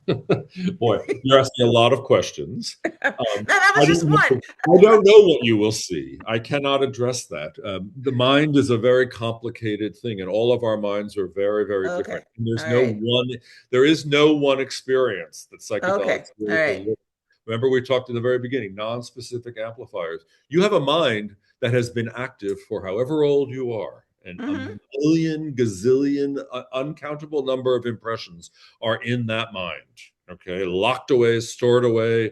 Boy, you're asking a lot of questions. No, that I was just don't one. know. I don't know what you will see. I cannot address that. The mind is a very complicated thing, and all of our minds are very, very Okay. different. And All right. there is no one experience that Okay. psychedelics All really right. deliver. Remember, we talked in the very beginning, non-specific amplifiers. You have a mind that has been active for however old you are, and a Hmm. million, gazillion, uncountable number of impressions are in that mind. Okay, locked away, stored away,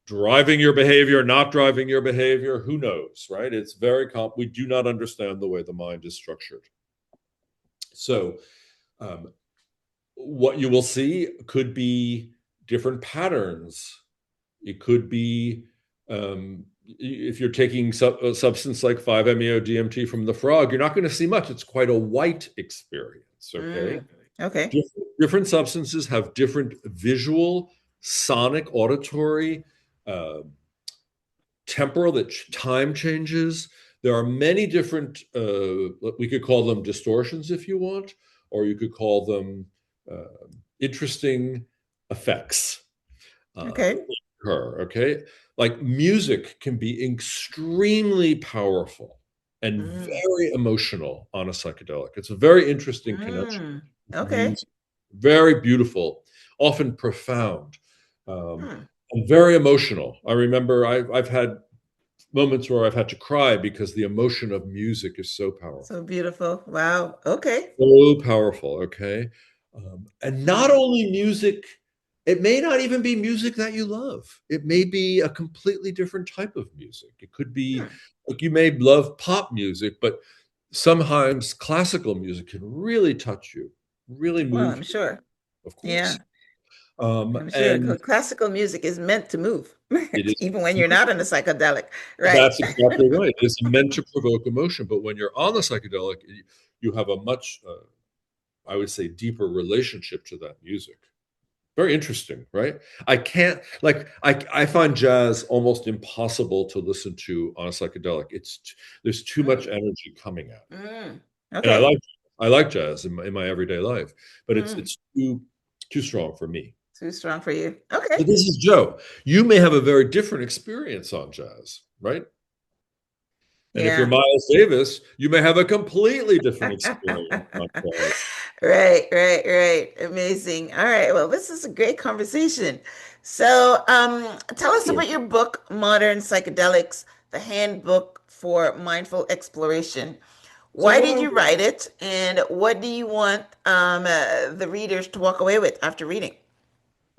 driving your behavior, not driving your behavior, who knows, right? It's very we do not understand the way the mind is structured. So um, what you will see could be different patterns. It could be if you're taking a substance like 5-MeO DMT from the frog, you're not going to see much. It's quite a white experience. Okay, Mm. Okay. different substances have different visual, sonic, auditory, uh, temporal, that time changes. There are many different, we could call them distortions if you want, or you could call them interesting effects Okay. occur. Okay. Like music can be extremely powerful and Mm. very emotional on a psychedelic. It's a very interesting connection Mm. with Okay. music, very beautiful, often profound, Hmm. and very emotional. I remember I've had moments where I've had to cry because the emotion of music is so So powerful. beautiful. Wow. Okay. So powerful, okay? And not Mm. only music, it may not even be music that you love. It may be a completely different type of music. It could be Hmm. like you may love pop music, but sometimes classical music can really touch you, really Well, move I'm you, sure. of course. Yeah, I'm sure. And Classical music is meant to move, it is even when you're not on a psychedelic. Right. That's exactly right. It's meant to provoke emotion, but when you're on the psychedelic, you have a much, I would say, deeper relationship to that music. Very interesting, right? I can't like I find jazz almost impossible to listen to on a psychedelic. There's too much Mm. energy coming out, Mm. and Okay. I like jazz in my everyday life, but Mm. it's too strong for me. Too strong for you. Okay. But this is Joe. You may have a very different experience on jazz, right? And if you're Yeah. Miles Davis, you may have a completely different experience on jazz. Right, right, right. Amazing. All right. Well, this is a great conversation. So, tell Thank us you. about your book, Modern Psychedelics, the Handbook for Mindful Exploration. Why did So, you write it, and what do you want the readers to walk away with after reading?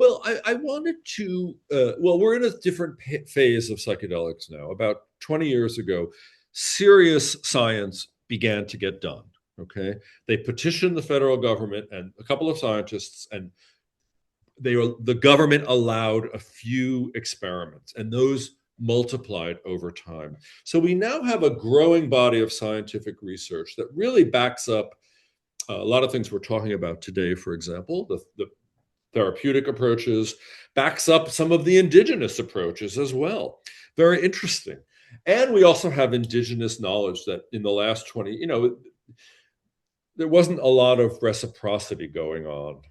Well, I wanted to, well, we're in a different phase of psychedelics now. About 20 years ago, serious science began to get done. Okay. They petitioned the federal government and a couple of scientists, and the government allowed a few experiments, and those multiplied over time. So we now have a growing body of scientific research that really backs up a lot of things we're talking about today. For example, the therapeutic approaches, backs up some of the indigenous approaches as well. Very interesting. And we also have indigenous knowledge that in the last 20, there wasn't a lot of reciprocity going on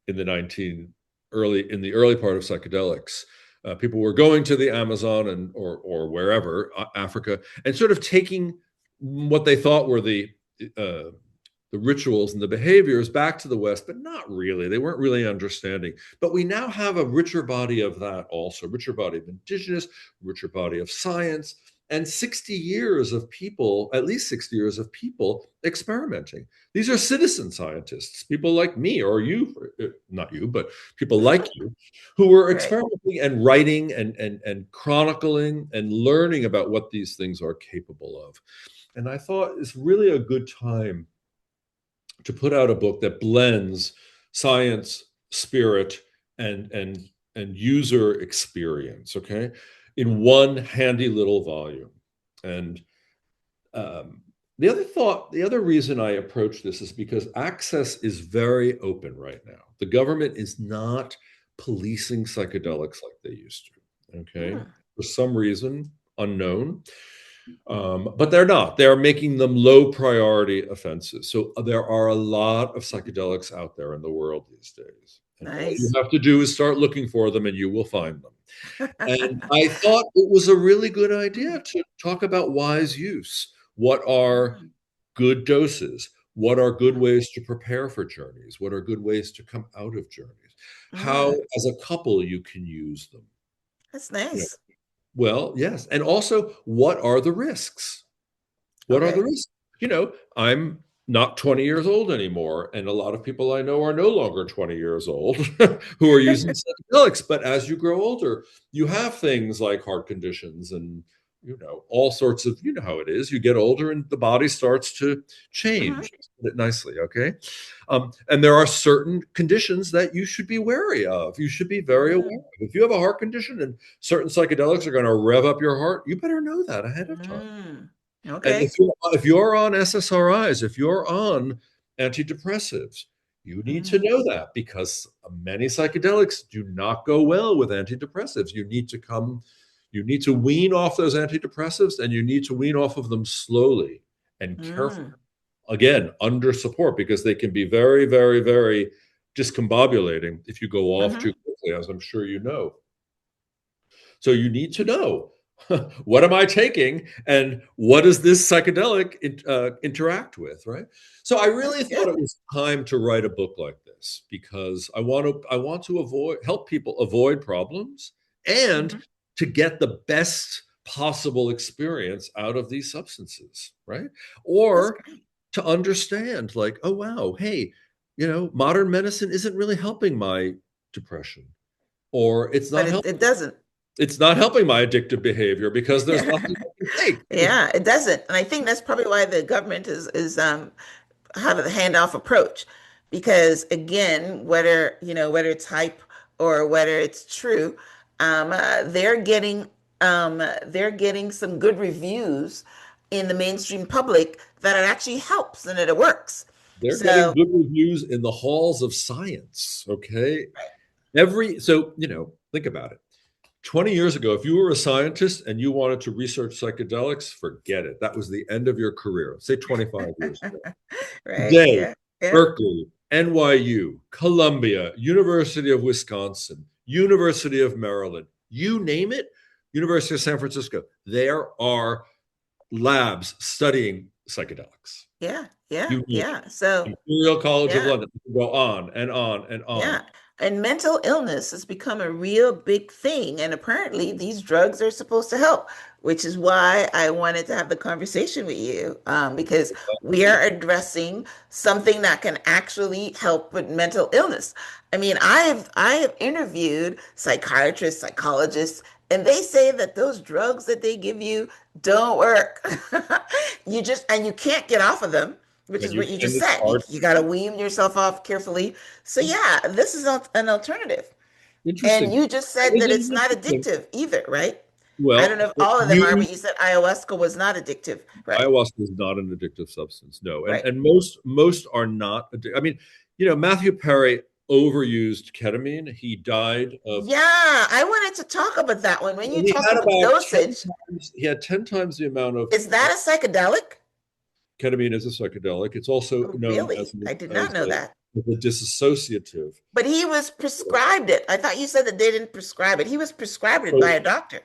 in the 19 early in the early part of psychedelics. People were going to the Amazon and or wherever, Africa, and sort of taking what they thought were uh, the rituals and the behaviors back to the West, but not really. They weren't really understanding. But we now have a richer body of that also, richer body of indigenous, richer body of science, and 60 years of people, at least 60 years of people experimenting. These are citizen scientists, people like me or you, not you, but people like you, who were Right. experimenting and writing and chronicling and learning about what these things are capable of. And I thought it's really a good time to put out a book that blends science, spirit, and user experience, okay, in one handy little volume. And the other reason I approach this is because access is very open right now. The government is not policing psychedelics like they used to, okay, Hmm. for some reason unknown. But they're not. They're making them low priority offenses. So there are a lot of psychedelics out there in the world these days. And all you Nice. have to do is start looking for them and you will find them. And I thought it was a really good idea to talk about wise use. What are Mm. good doses? What are good ways to prepare for journeys? What are good ways to come out of journeys? How, Mm. as a couple, you can use them. That's You know, nice. well, yes. And also, what are the risks? What are the Okay. risks? I'm not 20 years old anymore, and a lot of people I know are no longer 20 years old who are using psychedelics. But as you grow older, you have things like heart conditions and all sorts of how it is. You get older, and the body starts to Hmm. change. Put it nicely, okay? And there are certain conditions that you should be wary of. You should be very aware Mm. of. If you have a heart condition and certain psychedelics are going to rev up your heart, you better know that ahead of time. Mm. And Okay. if you're on SSRIs, if you're on antidepressives, you need to Mm. know that because many psychedelics do not go well with antidepressives. You need to wean off those antidepressives, and you need to wean off of them slowly and carefully. Mm. Again, under support, because they can be very, very, very discombobulating if you go off Hmm. too quickly, as I'm sure you know. So you need to know, what am I taking and what does this psychedelic interact with, right? So I That's really thought good. it was time to write a book like this because I want to help people avoid problems and Hmm. to get the best possible experience out of these substances, right? That's Or great. to understand, like, oh wow, hey, modern medicine isn't really helping my depression, or But it doesn't. it's not helping my addictive behavior because there's nothing I can take. Yeah, it doesn't. And I think that's probably why the government is have a handoff approach. Because again, whether it's hype or whether it's true, they're getting some good reviews in the mainstream public that it actually helps and that it works. They're getting So, good reviews in the halls of science. Okay. right. Think about it. 20 years ago, if you were a scientist and you wanted to research psychedelics, forget it. That was the end of your career. Say 25 years ago. Right, Today, yeah, yeah. Berkeley, NYU, Columbia, University of Wisconsin, University of Maryland, you name it, University of San Francisco, there are labs studying psychedelics. Yeah, yeah, You name yeah. it. So, Imperial College of yeah, London. You can go on and on and yeah. on. And mental illness has become a real big thing. And apparently, these drugs are supposed to help, which is why I wanted to have the conversation with you, because we are addressing something that can actually help with mental illness. I mean, I have interviewed psychiatrists, psychologists, and they say that those drugs that they give you don't work. You can't get off of them, which And is you what you and just it's said. hard. You got to wean yourself off carefully. So yeah, this is an alternative. And Interesting. you just said that Isn't it's it not interesting? addictive either, right? I don't know Well, if all of them are, you but you said ayahuasca was not addictive, right? ayahuasca is not an addictive substance, no, and Right. and most are not. I mean, Matthew Perry overused ketamine. He died of. Yeah, I wanted to talk about that one. When you He talked had about about dosage, 10 times. He had 10 times the amount of. is that a psychedelic? Ketamine is a psychedelic. It's also Oh, known really? I did not as know a, that. as a dissociative. But he was prescribed it. I thought you said that they didn't prescribe it. He was prescribed it by So a doctor.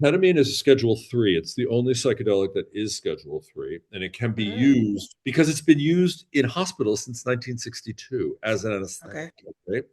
ketamine is a Schedule 3. It's the only psychedelic that is Schedule 3, and it can be Mm, used because it's been used in hospitals since 1962 as an okay. anesthetic. Okay?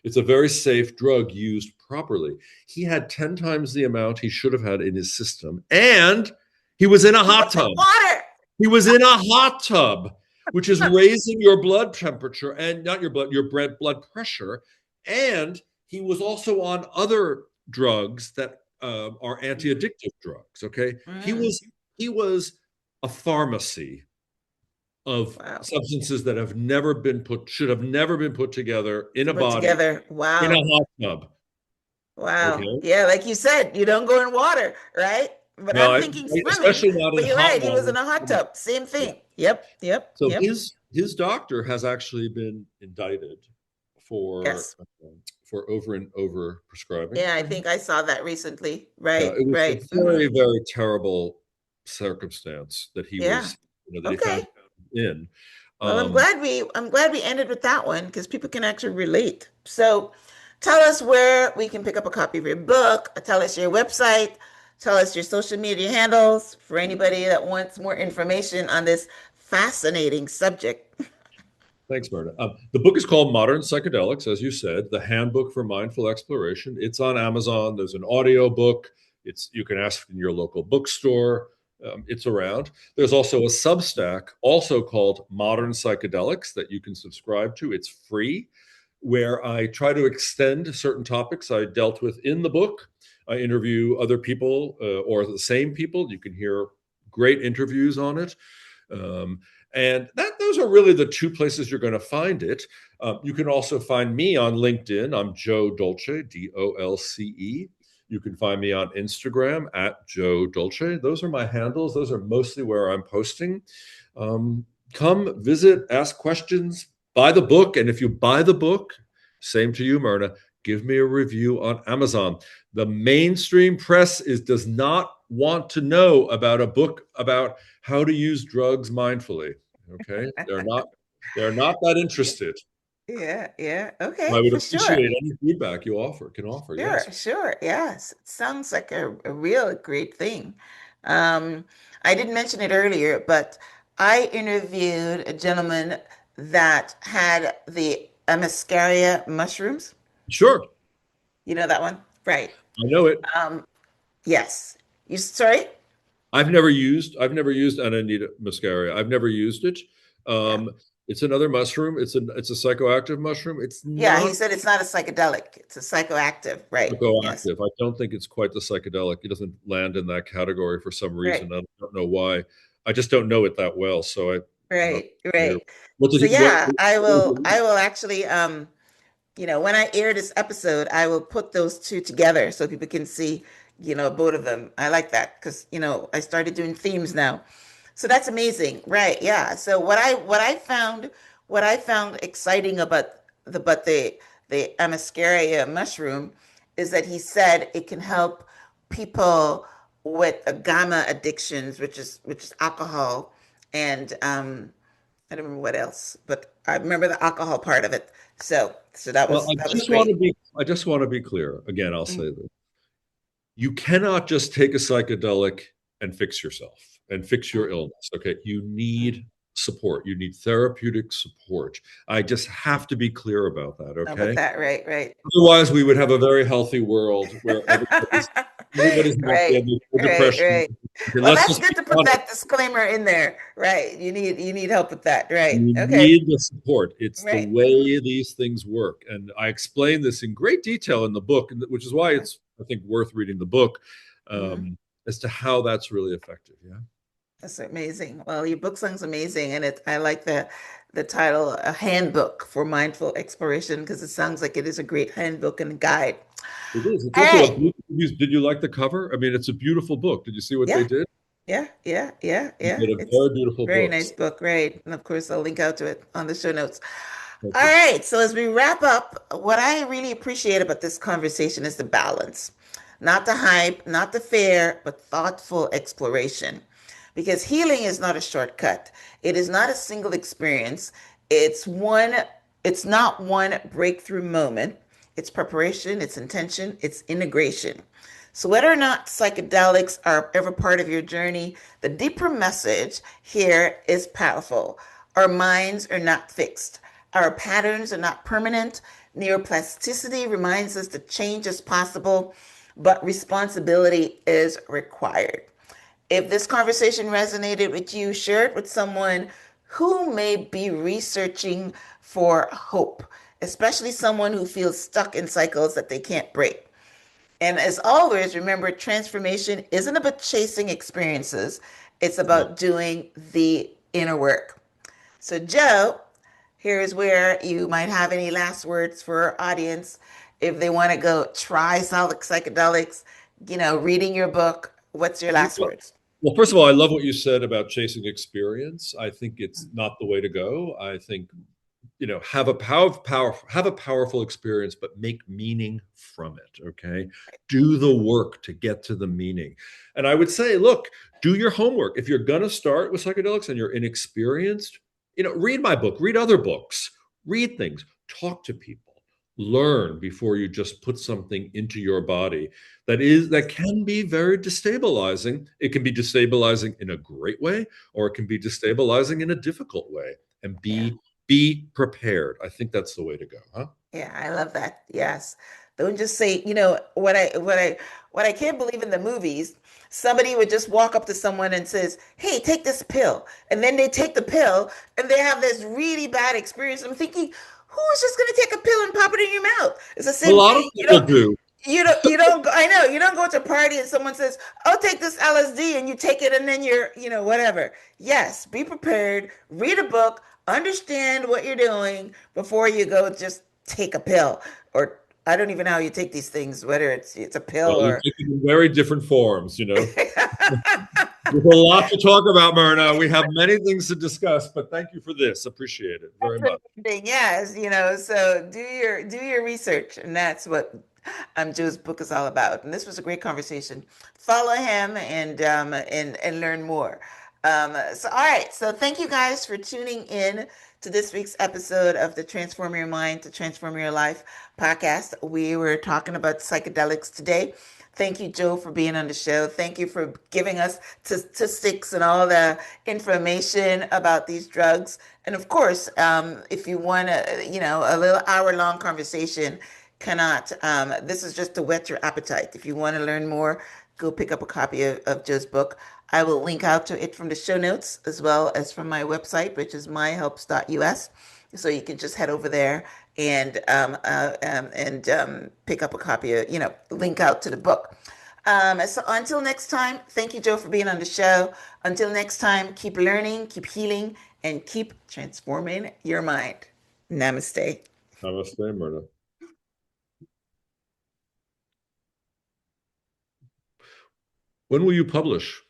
It's a very safe drug used properly. He had 10 times the amount he should have had in his system, and he was in a He hot was in tub. water. He was in a hot tub, which is raising your blood temperature and not your blood pressure. And he was also on other drugs that are Mm, anti-addictive drugs. Okay, he mm, was he was a pharmacy of wow. substances that should have never been put together in To a put body together. in a Wow. hot tub. Wow. Okay, Yeah, like you said, you don't go in water, right? But no, I'm thinking swimming, especially not but in you're hot right. He was in water. a hot tub. Same thing. Yep. Yep. So Yep. his doctor has actually been indicted for Yes. over and over prescribing Yeah, I for him. think I saw that recently. Right. It was a Right. very very terrible circumstance that he Yeah. was that he found Okay. in. Well, Um, I'm glad we ended with that one because people can actually relate. So tell us where we can pick up a copy of your book, tell us your website, tell us your social media handles for anybody that wants more information on this fascinating subject. Thanks, Myrna. The book is called Modern Psychedelics, as you said, the Handbook for Mindful Exploration. It's on Amazon. There's an audio book. You can ask in your local bookstore. It's around. There's also a Substack, also called Modern Psychedelics, that you can subscribe to. It's free, where I try to extend certain topics I dealt with in the book. I interview other people or the same people. You can hear great interviews on it. Um, and those are really the two places you're going to find it. You can also find me on LinkedIn. I'm Joe Dolce, Dolce. You can find me on Instagram at Joe Dolce. Those are my handles. Those are mostly where I'm posting. Come visit, ask questions, buy the book. And if you buy the book, same to you, Myrna, give me a review on Amazon. The mainstream press does not want to know about a book about how to use drugs mindfully. Okay, they're not that interested. Yeah, yeah. I Okay, would for sure. appreciate any feedback you can offer. Sure, Yes, sure. Yes. It sounds like a real great thing. Um, I didn't mention it earlier, but I interviewed a gentleman that had the Muscaria mushrooms. sure. You know that one? Right. I know it. Um, yes. You sorry? I've never used Ananita muscaria. I've never used it. Yeah. Um, it's another mushroom. It's a psychoactive mushroom. It's Yeah, he not said it's not a psychedelic. It's a psychoactive. Right. Yes. psychoactive. I don't think it's quite the psychedelic. It doesn't land in that category for some Right. reason. I don't know why. I just don't know it that well. So I'm not Right. familiar. Right. What did So he? What? yeah, I will actually when I air this episode, I will put those two together so people can see, both of them. I like that because, I started doing themes now. So that's amazing. Right. Yeah. So what I found exciting about the Amascaria mushroom is that he said it can help people with gamma addictions, which is alcohol and I don't remember what else, but I remember the alcohol part of it. So that Well, was that was great. I just want to be clear. Again, I'll Mm, say this: you cannot just take a psychedelic and fix yourself and fix your mm, illness. Okay, you mm. need support. You need therapeutic support. I just have to be clear about that, How about okay? that? Right, right. Otherwise, we would have a very healthy world where everybody's happy Right, and there's no right, depression. right. Okay, Well, let's that's just be good to put honest. that disclaimer in there. Right. You need help with that. Right. You Okay. need the support. It's the Right. Hmm. way these things work. And I explain this in great detail in the book, which is why Okay. it's, I think, worth reading the book, Hmm. as to how that's really effective. Yeah. That's amazing. Well, your book sounds amazing, and I like the title, "A Handbook for Mindful Exploration," because it sounds like it is a great handbook and guide. It is. It's All also a right. beautiful. Did you like the cover? I mean, it's a beautiful book. Did you see what they Yeah. did? Yeah. Yeah. Yeah. They Yeah. did a It's very beautiful very book. nice book. Right. And of course, I'll link out to it on the show notes. Thank All you. right. So as we wrap up, what I really appreciate about this conversation is the balance. Not the hype, not the fear, but thoughtful exploration. Because healing is not a shortcut. It is not a single experience. It's one, it's not one breakthrough moment. It's preparation, it's intention, it's integration. So, whether or not psychedelics are ever part of your journey, the deeper message here is powerful. Our minds are not fixed, our patterns are not permanent. Neuroplasticity reminds us that change is possible, but responsibility is required. If this conversation resonated with you, share it with someone who may be researching for hope, especially someone who feels stuck in cycles that they can't break. And as always, remember, transformation isn't about chasing experiences, it's No. about doing the inner work. So, Joe, here's where you might have any last words for our audience. If they want to go try solid psychedelics, reading your book, what's your last words? Well, first of all, I love what you said about chasing experience. I think it's not the way to go. I think, have a have a powerful experience, but make meaning from it. Okay, do the work to get to the meaning. And I would say, look, do your homework. If you're going to start with psychedelics and you're inexperienced, read my book, read other books, read things, talk to people, learn before you just put something into your body that can be very destabilizing. It can be destabilizing in a great way, or it can be destabilizing in a difficult way. And Yeah. be prepared. I think that's the way to go, huh? Yeah, I love that. Yes. Don't just say, what I can't believe in the movies, somebody would just walk up to someone and says, "Hey, take this pill." And then they take the pill and they have this really bad experience. I'm thinking, who is just going to take a pill and pop it in your mouth? It's the A same lot of thing. people do. I know, you don't go to a party and someone says, "Oh, take this LSD," and you take it and then you're, whatever. Yes, be prepared, read a book, understand what you're doing before you go just take a pill. Or I don't even know how you take these things, whether it's a pill Well, you or take it in very different forms. There's a lot to talk about, Myrna. We have many things to discuss, but thank you for this. Appreciate it very much. thing. Yes, so do your research, and that's what Joe's book is all about. And this was a great conversation. Follow him and learn more. So all right, so thank you guys for tuning in to this week's episode of the Transform Your Mind to Transform Your Life podcast. We were talking about psychedelics today. Thank you, Joe, for being on the show. Thank you for giving us statistics and all the information about these drugs. And of course, if you want a little hour-long conversation, this is just to whet your appetite. If you want to learn more, go pick up a copy of Joe's book. I will link out to it from the show notes as well as from my website, which is myhelps.us. So you can just head over there and pick up a copy of, link out to the book. So until next time, thank you, Joe, for being on the show. Until next time, keep learning, keep healing, and keep transforming your mind. Namaste. Namaste, Myrna. When will you publish?